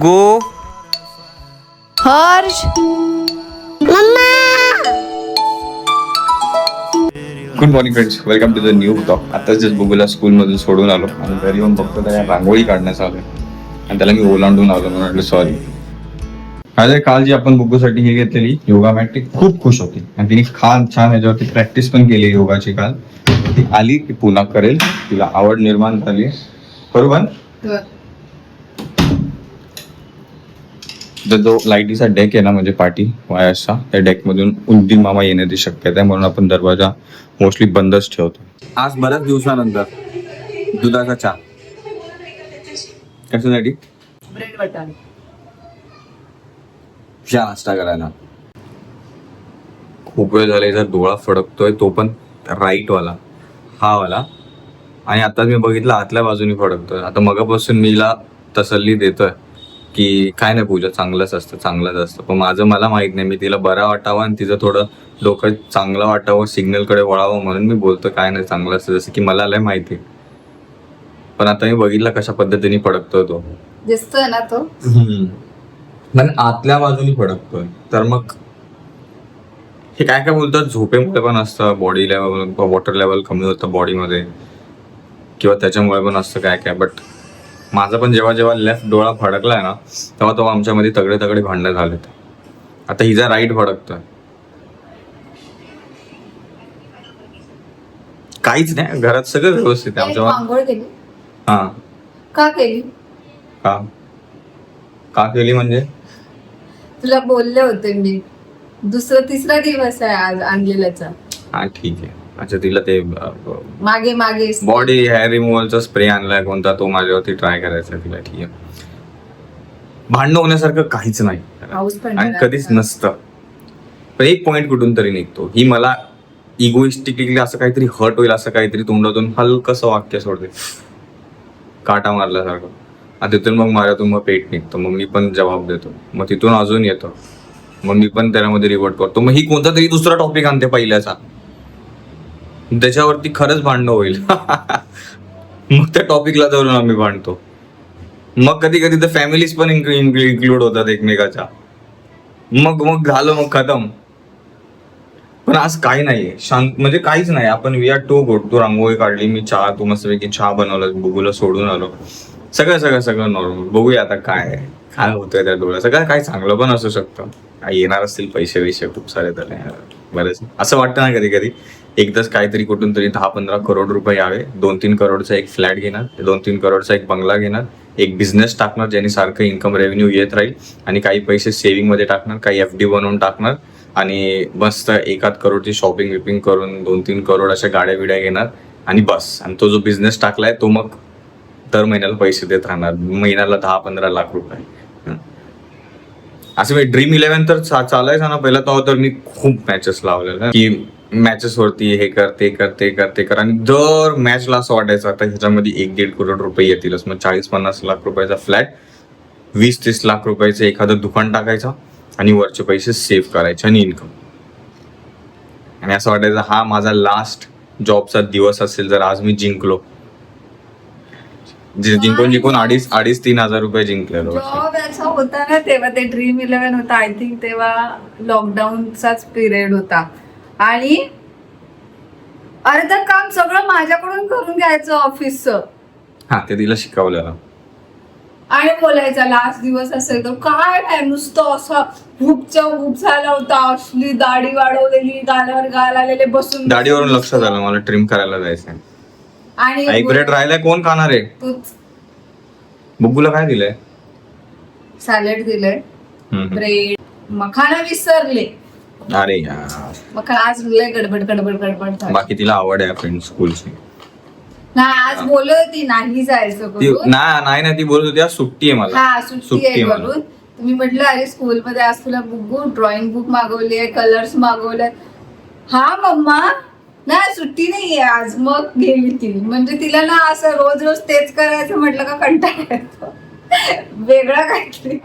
बुग्गू Harsh good morning friends, welcome to the new blog. आताच just बुग्गूला स्कूलमधून सोडून आलो आणि घरी येऊन बघतो त्याला रांगोळी काढण्याचं आलो आणि त्याला मी ओलांडून आलो म्हणून म्हटलं सॉरी. अरे काल जी आपण बुग्गूसाठी हे घेतलेली योगा मॅट ती खूप खुश होती आणि तिने छान ह्याच्यावरती प्रॅक्टिस पण केली योगाची. काल ती आली की पुन्हा करेल, तिला आवड निर्माण झाली. बरोबर. जो लाईटीचा डेक आहे ना, म्हणजे पार्टी वायर्सचा, त्या डेक मधून उंदीर मामा येण्याची शक्यता आहे, म्हणून आपण दरवाजा मोस्टली बंदच ठेवतो. आज बऱ्याच दिवसानंतर दुधाचा चहा. कशासाठी? ब्रेड बटर चहा नाश्ता करायला. खूप वेळ झाला जर डोळा फडकतोय, तो पण राईट वाला, हा वाला. आणि आता मी बघितलं आतल्या बाजूनी फडकतोय. आता मगापासून मीला तसल्ली देतोय की काय नाही पूजा, चांगलंच असतं. पण मला माहित नाही, मी तिला बरा वाटावं आणि तिचं थोडं डोकं चांगलं वाटावं, सिग्नल कडे वळावं म्हणून मी बोलतो काय नाही चांगलं असतं, जसं की मला लय माहिती. पण आता मी बघितलं कशा पद्धतीने फडकतोय तो. दिसतोय ना तो. पण आतल्या बाजूनी फडकतोय, तर मग हे काय बोलतात, झोपेमुळे पण असतं, बॉडी लेवल, वॉटर लेवल कमी होतं बॉडीमध्ये, किंवा त्याच्यामुळे पण असतं काय. बट माझा पण जेव्हा लेफ्ट डोळा फडकलाय ना, तेव्हा आमच्यामध्ये तगडे भांडणं झालेत. आता हिचा राईट फडकतोय. काहीच नाही, घरात सगळं व्यवस्थित आहे आमच्या. आंघोळ केली? हा. का केली? का केली म्हणजे? तुला बोलले होते मी, तिसरा दिवस आहे आज आणलेल्याचा. हा ठीक आहे. अच्छा, तिला ते मागे बॉडी हेअर रिमूव्हलचा स्प्रे आणलाय कोणता, तो माझ्यावरती ट्राय करायचा तिला. ठीक आहे, भांडण होण्यासारखं काहीच नाही आणि कधीच नसतं. पण एक पॉइंट कुठून तरी निघतो. ही मला इगोइस्टिकली असं काहीतरी हर्ट होईल असं काहीतरी तोंडातून हलकसं वाक्य सोडते, काटा मारल्यासारखं. आणि तिथून मग माझ्यातून मग पेट निघतो. मग मी पण जबाब देतो, मग तिथून अजून येतो, मग मी पण त्यामध्ये रिवर्ट करतो. मग ही कोणता तरी दुसरा टॉपिक आणते पहिल्याचा, त्याच्यावरती खरंच भांडणं होईल. मग त्या टॉपिकला धरून आम्ही भांडतो. मग कधी तर फॅमिलीज पण इन्क्लूड होतात एकमेकाच्या. मग झालं, मग खतम. पण आज काही नाहीये, शांत म्हणजे काहीच नाही. आपण वी आर टू गुड. तू रांगोळी काढली, मी चहा, तू मस्तपैकी चहा बनवला, बुगूला सोडून आलो, सगळं नॉर्मल. बघूया आता काय होतंय त्या डोळ्या. सगळं काय चांगलं पण असू शकतं. काय येणार असतील पैसे खूप सारे त्याला बरेच. असं वाटतं ना कधी एकदाच काहीतरी कुठून तरी 10-15 करोड रुपये यावे, 2-3 करोडचा एक फ्लॅट घेणार, 2-3 करोडचा एक बंगला घेणार, एक बिझनेस टाकणार ज्याने सारखं इन्कम रेव्हेन्यू येत राहील, आणि काही पैसे सेव्हिंग मध्ये टाकणार, काही FD बनवून टाकणार, आणि मस्त 1-8 करोडची शॉपिंग विपिंग करून 2-3 करोड अशा गाड्या बिड्या घेणार, आणि बस. आणि तो जो बिझनेस टाकलाय तो मग दर महिन्याला पैसे देत राहणार, महिन्याला 10-15 लाख रुपये. असं मी ड्रीम 11 तर चालायचा ना पहिला, तर मी खूप मॅचेस लावलेल्या की मॅचेस वरती हे कर ते कर, आणि दर मॅचला असं वाटायचं आता ह्याच्यामध्ये 1-1.5 करोड रुपये येतीलच. मग 40-50 लाख रुपयाचा फ्लॅट, 20-30 लाख रुपयाचं एखादं दुकान टाकायचं, आणि वरचे पैसे सेव्ह करायचे आणि इन्कम. आणि असं वाटायचं हा माझा लास्ट जॉबचा दिवस असेल जर आज मी जिंकलो. जिंकून 2,500-3,000 हजार रुपये जिंकलेलो. जॉब असा होता ना तेव्हा, ते ड्रीम 11 होता आय थिंक, तेव्हा लॉकडाऊनचाच पिरियड होता. आणि अर्ध काम सगळं माझ्याकडून करून घ्यायचं ऑफिसचं. हा, ते तिला शिकवलेलं. आणि बोलायचा लास्ट दिवस असेल तर काय नाही, नुसतं असा खूप झाला होता. असली दाढी वाढवलेली, गालावर गाल आलेले, बसून दाढीवरून लक्ष झालं मला, ट्रिम करायला जायचंय. आणि एक ब्रेड राहिलाय, कोण खाणार आहे? तूच. बुग्गूला काय दिलंय? सॅलड दिलंय, ब्रेड, मखाना विसरले. अरे यार, मखाना आज लय गडबड. बाकी तिला आवड आहे फ्रेंड स्कूलची. नाही, आज बोलत होती नाही जायचं करून. नाही, ती बोलत होती आज सुट्टी आहे मला. हा, सुट्टी आहे करून. तुम्ही म्हटलं अरे स्कूल मध्ये आज तुला बुग्गू ड्रॉइंग बुक मागवली आहे, कलर्स मागवले. हा मम्मा, नाही सुट्टी नाहीये आज. मग गेली ती. म्हणजे तिला ना असं रोज तेच करायचं म्हटलं का कंटाळा येतो, वेगळं काहीतरी.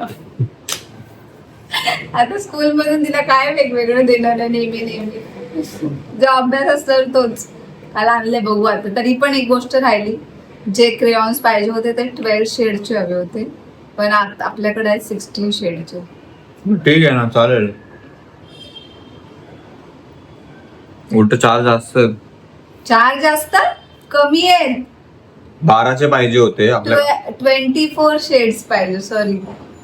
आता स्कूल मधून तिला काय वेगवेगळं देणार नेहमी. जो अभ्यास असतो तोच. काल आणले, बघू आता. तरी पण एक गोष्ट राहिली, जे क्रेयॉन्स पाहिजे होते ते 12 शेडचे हवे होते. पण आपल्याकडे आहे 16 शेडचे. ठीक आहे ना, चालेल. उलट 4 जास्त 4 जास्त कमी आहेत. 12चे पाहिजे होते आपल्याला. 24 शेड्स पाहिजे, सॉरी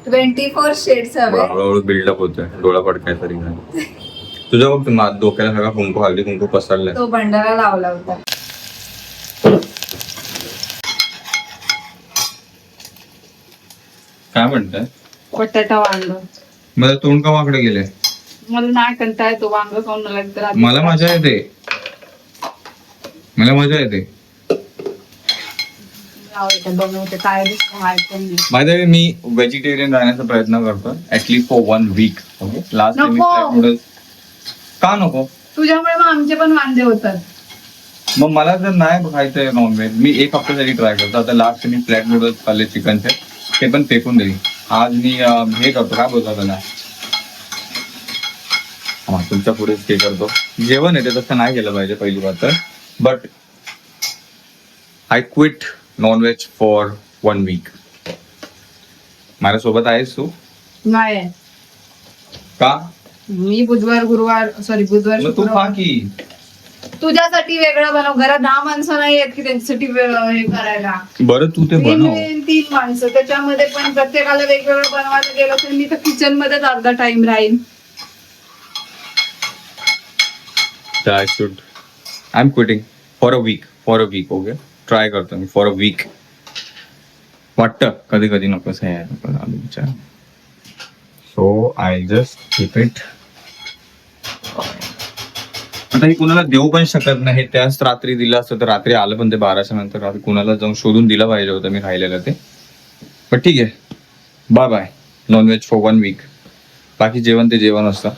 24 शेड्स हवे. हळूहळू बिल्डअप होतोय, डोळा पडकाय तरी नाही. तुझ्या बघ डोक्याला सगळा कुंकू, हल्दी कुंकू पसरलाय. तो भंडारा लावला होता. काय म्हणताय? बटाटा वांग. मला तोंड का वाकडे गेले? मला नाही कंटाळा येतो वांग खाऊन. मला मजा येते, मला मजा येते. बनवते काय नाही. माहिती आहे, मी व्हेजिटेरियन राहण्याचा प्रयत्न करतो ऍटलीस्ट फॉर 1 वीक. लास्ट का नको? तुझ्यामुळे मग आमचे पण वांदे होतात. मग मला जर नाही खायचंय नॉनव्हेज, मी एक हफ्त्यासाठी ट्राय करतो. आता लास्ट मी फ्लॅट नूडल्स खाल्ले चिकनचे, ते पण फेकून देईल. आज मी हे करतो, काय बोलतो त्याला, हा तुमच्या पुढेच हे करतो. जेवण आहे ते तसं नाही केलं पाहिजे पहिली बात तर, but I quit nonveg for 1 week. माझ्यासोबत आहेस तू? नाही का? मी बुधवार मग तू खा की. तुझ्यासाठी वेगळं बनव. घरात 10 माणसं नाही आहेत की त्यांच्यासाठी हे करायला. बरं तू ते बनव. 3 माणसं, त्याच्यामध्ये पण प्रत्येकाला वेगवेगळं बनवायला गेलं तर मी तर किचन मध्येच अर्धा टाइम राहील. I am quitting for a week. Okay, try करतो मी फॉर अ वीक. वाटतं कधी कधी नकोच आहे विचार. So I just keep it. आता हे कुणाला देऊ पण शकत नाही. त्याच रात्री दिलं असतं तर रात्री आलं, पण ते 12च्या नंतर कुणाला जाऊन शोधून दिलं पाहिजे होतं मी खायलेलं ते. पण ठीक आहे, bye bye nonveg for 1 week. बाकी जेवण ते जेवण असतं.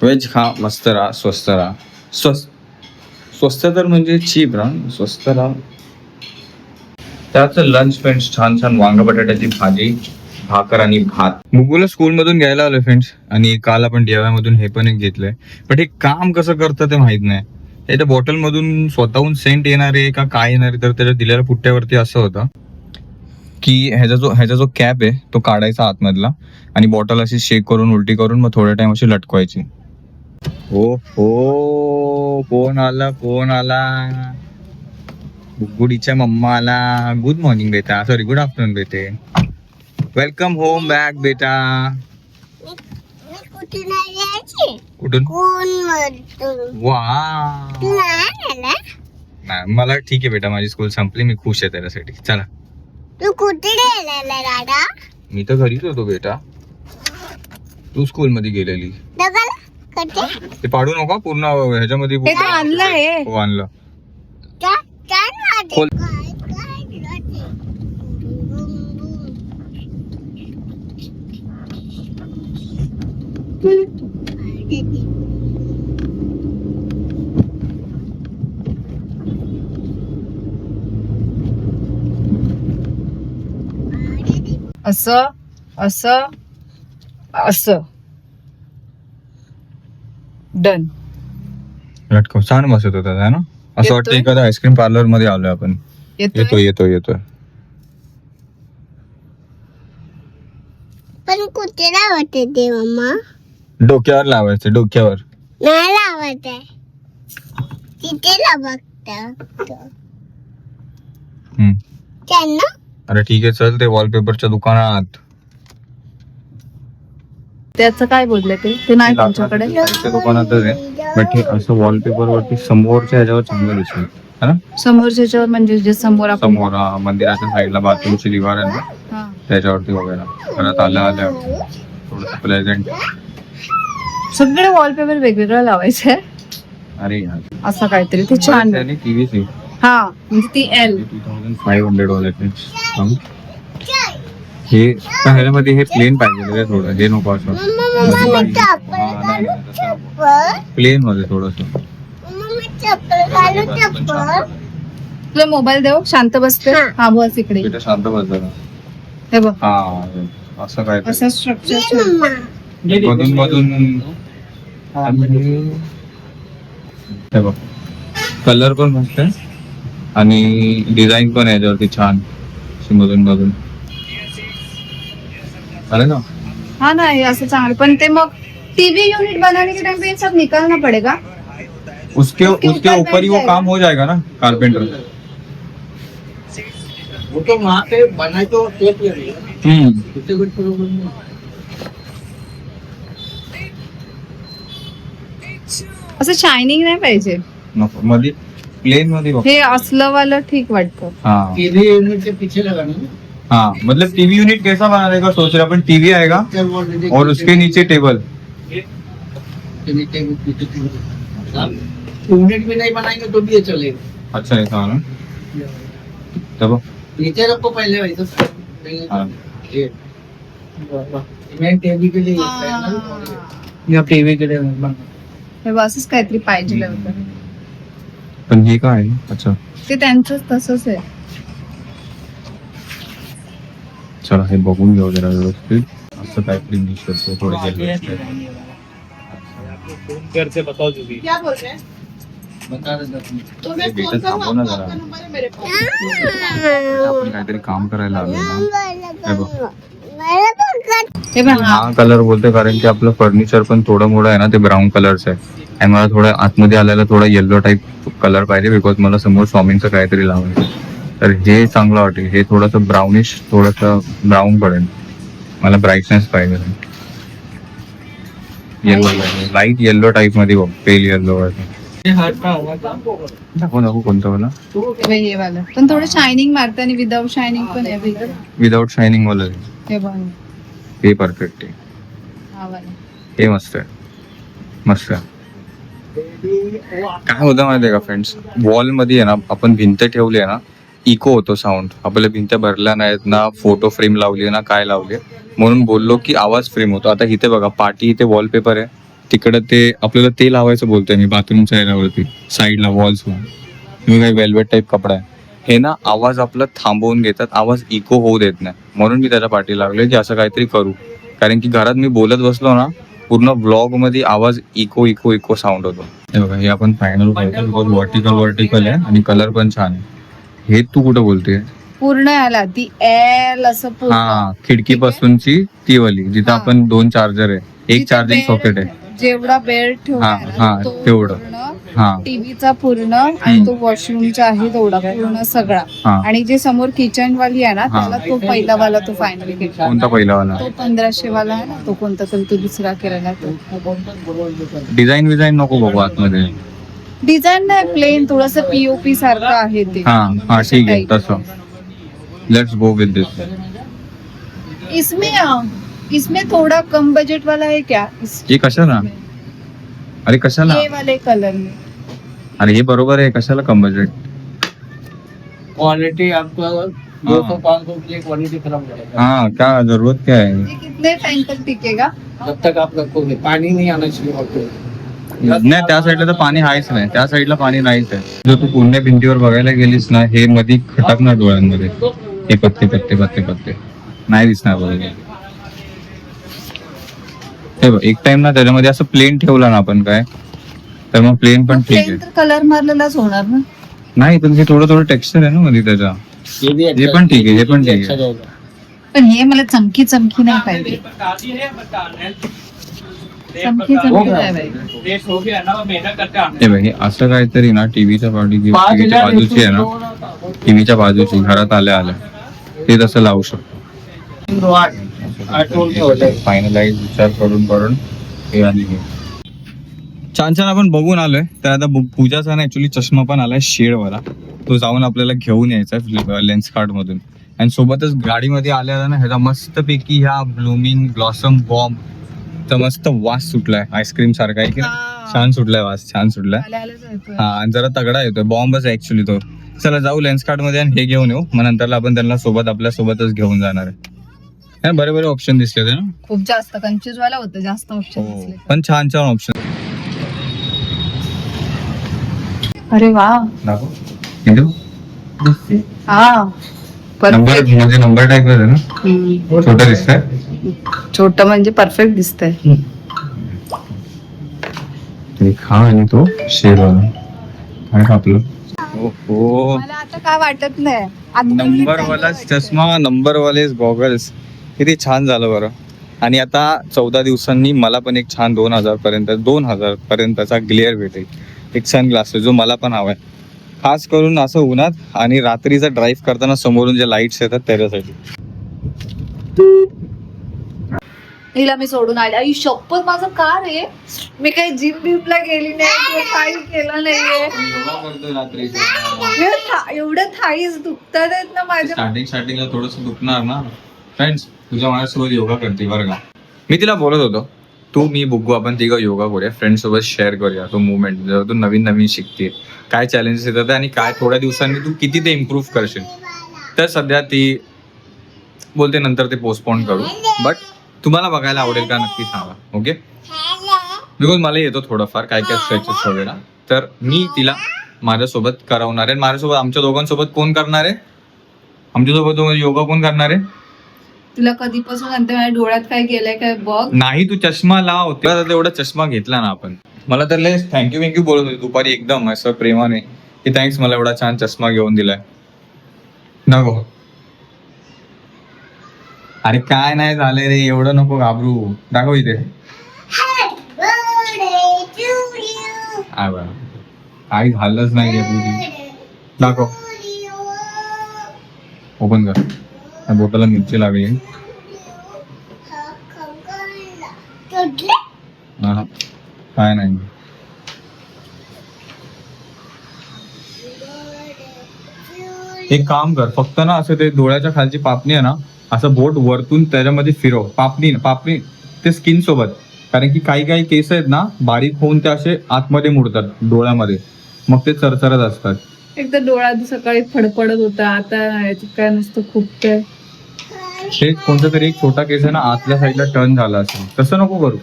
व्हेज खा, मस्त राहा, स्वस्त राहा. स्वस्त तर म्हणजे चीप राहा, स्वस्त राहा. त्याचं लंच फ्रेंड्स, छान छान वांग बटाट्याची भाजी, भाकर आणि भात. मुगूला स्कूलमधून घ्यायला आलोय फ्रेंड्स, आणि काल आपण DIY मधून हे पण एक घेतलंय. पण हे काम कसं करतं ते माहित नाही. त्या बॉटल मधून स्वतःहून सेंट येणार आहे का काय येणार आहे, तर त्याच्या दिलेल्या पुट्ट्यावरती असं होतं की ह्याचा जो कॅप आहे तो काढायचा आतमधला, आणि बॉटल अशी शेक करून उलटी करून मग थोड्या टाइम अशी लटकवायची. हो, कोण आला? गुडीच्या मम्मा आला. गुड मॉर्निंग बेटा, सॉरी गुड आफ्टरनून बेटे. वेलकम होम बॅक बेटा. कुठून? वा, मला ठीक आहे बेटा, माझी स्कूल संपली, मी खुश आहे त्याच्यासाठी. चला. तू कुठे गेलेला दादा? मी तर घरीच होतो बेटा. तू स्कूल मध्ये गेलेली. ते पाडू नका पूर्ण ह्याच्यामध्ये. आणलंय. हो आणलं. असं असं असं डन. लटकव. छान बसत होता ना, असं वाटतं एखाद्या आईस्क्रीम पार्लर मध्ये आलोय आपण. येतोय. पण कुठे लावते ते मम्मा? डोक्यावर लावायचं, डोक्यावर नाही लावत आहे, तिथे लावत. अरे ठीक आहे, चल ते वॉलपेपरच्या दुकानात. त्याचं काय बोलले ते नाही तुमच्याकडे? दुकानातच आहे, बट हे असं वॉलपेपर वरती समोरच्या ह्याच्यावर चांगलं दिसेल. समोरच्या म्हणजे जे समोर समोर मंदिराच्या साईडला बाथरूमची दिवार आहे ना, त्याच्यावरती वगैरे घरात आल्या थोडं प्लेझेंट. सगळे वॉलपेपर वेगवेगळं लावायचे. अरे असं काहीतरी ते छान. टीव्ही हा म्हणजे ती L 2500 वाले. हे ह्याच्यामध्ये हे प्लेन पाहिजे थोडं, हे नको असं प्लेन मध्ये थोडस. मला चप्पल. तुला मोबाईल देऊ, शांत बसते. हा. हा बस इकडे. इथे शांत बसलं. हे बघ, हा असं काय असं ये स्ट्रक्चर. मम्मा. मधून मधून हे बघ, कलर पण मस्त आहे आणि डिझाईन पण आहे याच्यावरती छान अशी मधून मधून. अरे ना, हा ना, हे असं चांगलं. पण ते मग टीवी यूनिट बनाने के टाइम पे ये सब निकालना पड़ेगा. उसके उसके उसके ऊपर ऊपर ही वो बैठ काम हो जाएगा ना कारपेंटर. वो तो वहाँ पे बनाए तो टेप लगेगा उससे कुछ प्रॉब्लम नहीं. असं शायनिंग नाही पाहिजे. नको मध्ये प्लेन मध्ये बघ. हे असलं वालं ठीक वाटतं. हाँ टीवी यूनिट के पीछे लगाना है. हाँ, मतलब टीवी यूनिट कैसा बनाने का सोच रहे हैं अपन. टीवी आएगा चल वो दीदी और उसके नीचे टेबल. के नीचे यूनिट भी नहीं बनाएंगे तो भी ये चलेगा. अच्छा ऐसा ना. तब नीचे रखो पहले वही तो हाँ. ये मैं टीवी के लिए या टीवी के लिए बना. हे बघ, असंच काहीतरी पाहिजे होतं. पण हे काय आहे? अच्छा ते त्यांचं तसंच आहे. चला हे बघून घेऊ जरा व्यवस्थित. असं काहीतरी दिसतो थोडे क्या बोल रहे हैं? बता रहे थे. बेटा थांबव ना जरा. आपण काहीतरी काम करायला आलो ना. हे बघ, मला पण कर. हे बघ, हा. हा कलर बोलतोय कारण की आपलं फर्निचर पण थोडं मोठं आहे ना, ते ब्राऊन कलरचं आहे आणि मला थोडं आतमध्ये आलेला थोडा येल्लो टाईप कलर पाहिजे बिकॉज मला समोर स्वामींचं काहीतरी लावायचं. तर हे चांगलं वाटेल. हे थोडंसं ब्राउनिश, थोडंसं ब्राऊन पडेल. मला ब्राईटनेस पाहिजे. येल्लो लाईट येल्लो टाईप मध्ये बघ, पेल येल्लो दाखव दाखव कोणतं वाला. हे बघ, हे वालं पण थोडं शायनिंग मारतं आणि विदाउट शायनिंग पण आहे बघ. विदाउट शायनिंग वाला आहे. हे बघ, हे परफेक्ट आहे. हा वाला. हे मस्त आहे, मस्त आहे. काय होतं माहिती आहे का फ्रेंड्स, वॉल मध्ये आहे ना आपण भिंत ठेवली आहे ना, इको होतो साऊंड. आपल्या भिंत भरल्या नाहीत ना, फोटो फ्रेम लावली ना, काय लावली, म्हणून बोललो की आवाज फ्रेम होतो. आता इथे बघा पाटी, इथे वॉलपेपर आहे, तिकडं ते आपल्याला ते लावायचं बोलतोय मी बाथरूमच्या याच्यावरती साईडला वॉल्सवर. तुम्ही काही वेल्वेट टाईप कपडा आहे. हे ना आवाज आपला थांबवून घेतात, आवाज इको होऊ देत नाही, म्हणून मी त्याच्या पाठी लागलोय की असं काहीतरी करू. कारण की घरात मी बोलत बसलो ना, पूर्ण ब्लॉग मध्ये आवाज इको इको इको साऊंड होतो. हे बघा, हे आपण फायनल करतो. वर्टिकल आहे आणि कलर पण छान आहे. हे तू कुठं बोलते? पूर्ण आला ती एल असं पूर्ण. हा, खिडकीपासूनची ती वाली जिथं हा. आपण 2 चार्जर आहे, एक जिथे चार्जिंग bed- सॉकेट आहे. जेवढा बेड हा, हा, तेवढं. हा टीव्हीचा पूर्ण आणि तो वॉशरूमचा आहे तेवढा पूर्ण सगळा. हा. आणि जे समोर किचन वाली आहे ना, हा. त्याला तो पहिला वाला तो फायनली घेतला. कोणता पहिला वाला? तो 1500 वाला आहे ना, तो कोणता तरी तो दुसरा केलेला तो. डिझाईन विझाईन नको बघू आतमध्ये. डिझाईन नाही, प्लेन थोडस पीओपी सारखं आहे ते. हा हा ठीक आहे तसं. लेट्स गो विथ दिस. इसमें थोड़ा कम बजट वाला है क्या? हे कशाला? अरे कशाला? ये वाले कलर में. अरे हे बरोबर आहे, कशाला कम बजेट? क्वालिटी आपको 200-500 की क्वालिटी खराब रहेगा. हाँ क्या जरूरत क्या है? ये कितने टाइम तक टिकेगा? जब तक आप रखोगे पानी नहीं आना चाहिए आपको. नाही त्या साईडला तर पाणी आहेच नाही, त्या साईडला पाणी नाहीच आहे. जर तू पूर्ण भिंतीवर बघायला गेलीस ना, हे मध्ये खटकणार डोळ्यांमध्ये, हे पत्ते पत्ते पत्ते पत्ते नाही दिसणार बरोबर. हे बघ, एक टाइम ना त्याच्यामध्ये असं प्लेन ठेवला ना आपण काय, तर मग प्लेन पण ठीक आहे. प्लेन तर कलर मारलेलाच होणार ना. नाही पण हे थोडं थोडं टेक्स्चर आहे ना मध्ये त्याचा. ये भी हे पण ठीक आहे, हे पण ठीक अच्छा आहे. रहेगा. पण हे मला चमकी चमकी नाही पाहिजे. चमकी चमकी नाही पाहिजे. हे बघ, हे असं काहीतरी ना टीव्हीच्या टीव्हीच्या बाजूची आहे ना, टीव्हीच्या बाजूची घरात आल्या आल्या ते तसं लावू शकतो. 8 में हो जाएगा. फायनलाइज विचार करून हे आली. छान छान आपण बघून आलोय. तर आता पूजाचा ना ऍक्च्युली चष्मा पण आलाय शेडवाला, तो जाऊन आपल्याला घेऊन यायचा लेन्स कार्ड मधून. आणि सोबतच गाडीमध्ये आल्याला ना ह्याचा मस्तपैकी ह्या ब्लूमिंग ब्लॉसम बॉम्ब तर मस्त वास सुटलाय, आईस्क्रीम सारखा आहे की नाही? छान सुटलाय वास, छान सुटलाय. हा, आणि जरा तगडा येतोय, बॉम्बच आहे ऍक्च्युली तो. चला जाऊ लेन्स कार्ड मध्ये आणि हे घेऊन येऊ, मग नंतरला आपण त्यांना सोबत आपल्या सोबतच घेऊन जाणार आहे. बरे बरे ऑप्शन दिसले होते ना, खूप जास्त कन्फ्युज व्हायला होतं, जास्त ऑप्शन हो, दिसले. पण छान छान ऑप्शन. अरे वा दाखव हिंदू हा नंबर परफेक्ट. म्हणजे नंबर टाईप आहे ना, छोटं दिसतंय. छोट म्हणजे परफेक्ट दिसतंय. एक हा आणि तो शेरवाला काय कापलं. हो मला आता काय वाटत नाही. नंबरवाला चष्मा, नंबरवाले गॉगल्स, किती छान झालं बरं. आणि आता 14 दिवसांनी मला पण एक छान 2,000 पर्यंतचा ग्लेअर भेटेल, एक सनग्लासेस जो मला पण हवाय, खास करून असं उन्हात आणि रात्रीचा ड्राईव्ह करताना समोरून जे लाईट्स येतात त्याच्यासाठी. हिला मी सोडून आले. आई शपथ माझं का रे, मी काही जिम बिमला गेली नाही किंवा काही केलं नाहीये. एवढं थाईज दुखतात आहेत ना माझ्या. स्टार्टिंगला थोडस दुखणार ना. फ्रेंड्स, तुझ्या माझ्यासोबत योगा करते बरं का. मी तिला बोलत होतो, तू मी बुग्गू आपण तिघं योगा करूया, फ्रेंड सोबत शेअर करूया तो मुवमेंट, जेव्हा तू नवीन नवीन शिकते काय चॅलेंजेस येतात आणि काय थोड्या दिवसांनी तू किती ते इम्प्रूव्ह करशील. तर सध्या ती बोलते नंतर ते पोस्टपोन करू, बट तुम्हाला बघायला आवडेल का नक्की सांगा. ओके, बिकॉज मला येतो थोडंफार काय काय स्ट्रेचेस वगैरे, तर मी तिला माझ्यासोबत करवणार आहे. माझ्यासोबत आमच्या दोघांसोबत कोण करणार आहे, आमच्यासोबत योगा कोण करणार आहे. तुला कधीपासून म्हणते माझ्या डोळ्यात काय गेलंय काय बघ. नाही तू चष्मा लाव, तेव्हा एवढा चष्मा घेतला ना आपण. मला तर लय थँक्यू बोलत होती दुपारी एकदम असं प्रेमाने की थँक्स मला एवढा छान चष्मा घेऊन दिलाय. नको अरे काय नाही झालंय रे, एवढं नको घाबरू. दाखव इथे. काही झालंच नाही रे. दाखव, ओपन कर. त्या बोटाला मिरची लागली. काय नाही. एक काम कर, फक्त ना असं ते डोळ्याच्या खालची पापणी आहे ना, असं बोट वरतून त्याच्यामध्ये फिरव. पापणी ते स्किन सोबत, कारण की काही काही केस आहेत ना बारीक होऊन ते असे आतमध्ये मुडतात डोळ्यामध्ये, मग ते चरचरत असतात. एकदा डोळा सकाळी फडफडत होता, आता याच्यात काय नसतं खूप काय. ते कोणता तरी एक छोटा केस आहे ना आतल्या साईडला टर्न झाला असेल, तसं नको करू.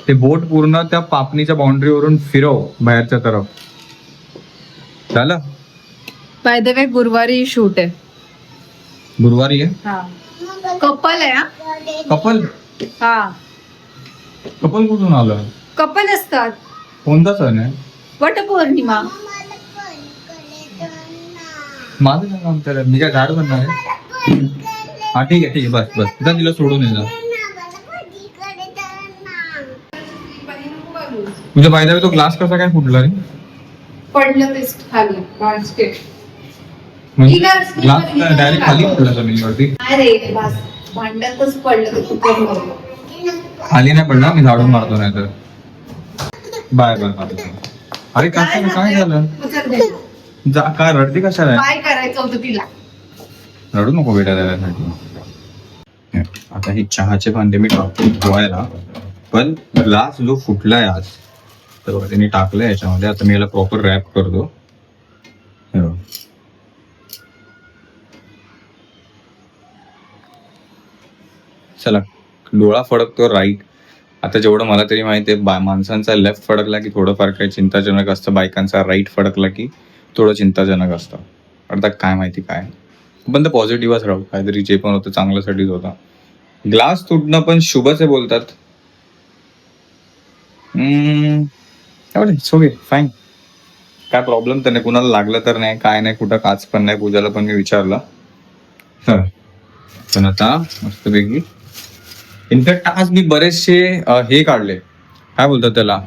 ते बोट पूर्ण त्या पापणीच्या बाउंड्रीवरून फिरव बाहेरच्या तरफ. झालं. बाय द वे गुरुवारी शूट आहे. गुरुवारी आहे. कपल आहे. कपल कपल कुठून आलं. कपल असतात. कोणता सण आहे. वटपौर्णिमा. माझं काय काम तर मी काय झाड बनणार आहे. हा ठीक आहे बस आता तिला सोडून येणार. तुझ्या पाहिजे तो ग्लास कसा काय फुटला रे. पडलं तेच खाली बास्केट. ग्लास डायरेक्ट खाली फुटला जमिनीवरती. अरे बस भांड्यातच पडलं ते कुकर. खाली नाही पडला, मी झाडून मारतो नाही तर. बाय. अरे काय झालं. काय रडते कशाला. काय करायचं होतं तिला. रडू नको बेटा त्यासाठी. आता ही चहाचे भांडे मी टाकतो धुवायला, पण ग्लास जो फुटलाय आज तर त्यांनी टाकलाय याच्यामध्ये. आता मी याला प्रॉपर रॅप करतो. चला, डोळा फडकतो राईट. आता जेवढं मला तरी माहिती आहे माणसांचा लेफ्ट फडकला की थोडंफार काही चिंताजनक असतं, बायकांचा राईट फडकला की थोडं चिंताजनक असतं. अर्थात काय माहिती काय, पण तर पॉझिटिव्हच राहू. काहीतरी जे पण होतं चांगल्यासाठीच होता. ग्लास तुटणं पण शुभच आहे बोलतात. ओके फाईन, काय प्रॉब्लेम तर नाही, कुणाला लागलं तर नाही, काय नाही, कुठं काच पण नाही. पूजाला पण मी विचारलं. पण आता मस्तपैकी इनफॅक्ट आज मी बरेचसे हे काढले, काय बोलतात त्याला,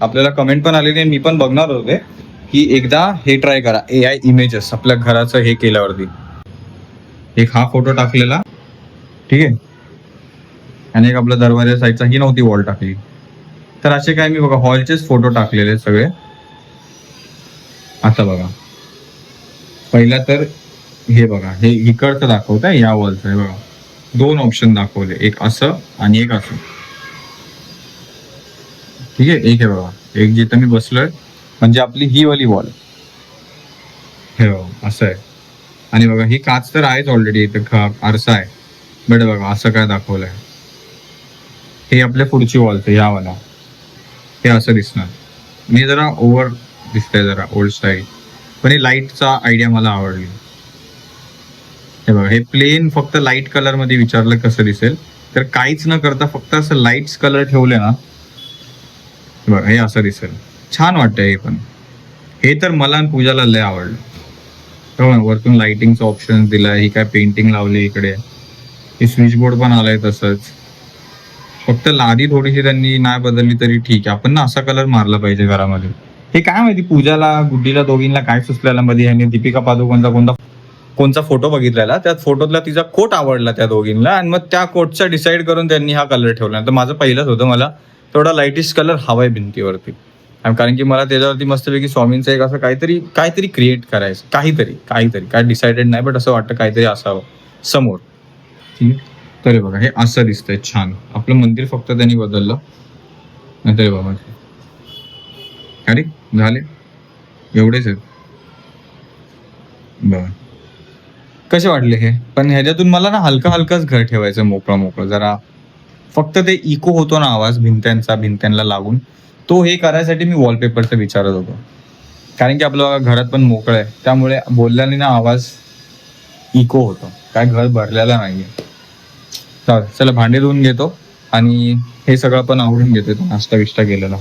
आपल्याला कमेंट पण आलेली आहे, मी पण बघणार होते की एकदा हे ट्राय करा AI इमेजेस आपल्या घराचं हे केल्यावरती. एक हा फोटो टाकलेला, ठीक आहे, आणि एक आपला दरवाजा साईडचा ही नव्हती वॉल टाकली. तर असे काय मी बघा हॉलचेच फोटो टाकलेले सगळे. आता बघा पहिला तर हे बघा, हे इकडचं दाखवतंय, या वॉलचं. हे बघा 2 ऑप्शन दाखवले, एक असं आणि एक असं. ठीक आहे, एक हे बघा, एक जिथं मी बसलोय म्हणजे आपली ही वाली वॉल, हे बघा असं आहे. आणि बघा ही काच तर आहेच ऑलरेडी, इथं आरसा आहे, बट बघा असं काय दाखवलंय. हे आपल्या पुढची वॉलचं, या वाला, हे असं दिसणार. मी जरा ओव्हर दिसतंय जरा ओल्ड स्टाईल. पण हे लाईटचा आयडिया मला आवडली. हे बघा, हे प्लेन फक्त लाईट कलर मध्ये विचारलं कसं दिसेल, तर काहीच न करता फक्त असं लाईट्स कलर ठेवले ना, हे बघा हे असं दिसेल. छान वाटतंय हे पण. हे तर मला आणि पूजाला लय आवडलं. हो, वरतून लाइटिंगचं ऑप्शन दिलाय. ही काय पेंटिंग लावली इकडे. हे स्विच बोर्ड पण आलाय तसंच. फक्त लादी थोडीशी त्यांनी नाही बदलली तरी ठीक आहे. आपण ना असा कलर मारला पाहिजे घरामध्ये. हे काय माहिती पूजाला गुड्डीला दोघींना काय सुचलेला मध्ये, ह्याने दीपिका पादुकोणचा कोणचा फोटो बघितलेला, त्यात फोटोतला तिचा कोट आवडला त्या दोघींना, आणि मग त्या कोटचा डिसाईड करून त्यांनी हा कलर ठेवला. तर माझं पहिलंच होतं, मला थोडा लाईटिश कलर हवाय भिंतीवरती. कारण की मला त्याच्यावरती मस्तपैकी स्वामींचं एक असं काहीतरी क्रिएट करायचं. काहीतरी काय डिसाइडेड नाही, बट असं वाटतं काहीतरी असावं समोर. ठीक आहे. तर हे बघा, हे असं दिसतंय छान. आपलं मंदिर फक्त त्यांनी बदललं. नंतर बघा, अरे झाले एवढेच आहेत. बघा कसे वाटले हे. पण ह्याच्यातून मला ना हलकाच घर ठेवायचं, मोकळं जरा. फक्त ते इको होतो ना आवाज भिंत्यांना लागून, तो हे करायसाठी मी वॉलपेपरचं विचारत होतो. कारण की आपलं घरात पण मोकळं आहे, त्यामुळे बोलल्याने ना आवाज इको होतो. काय घर भरलेला नाहीये. चला भांडे धुवून घेतो आणि हे सगळं पण आवडून घेतो. नाश्ता बिष्टा केलेला.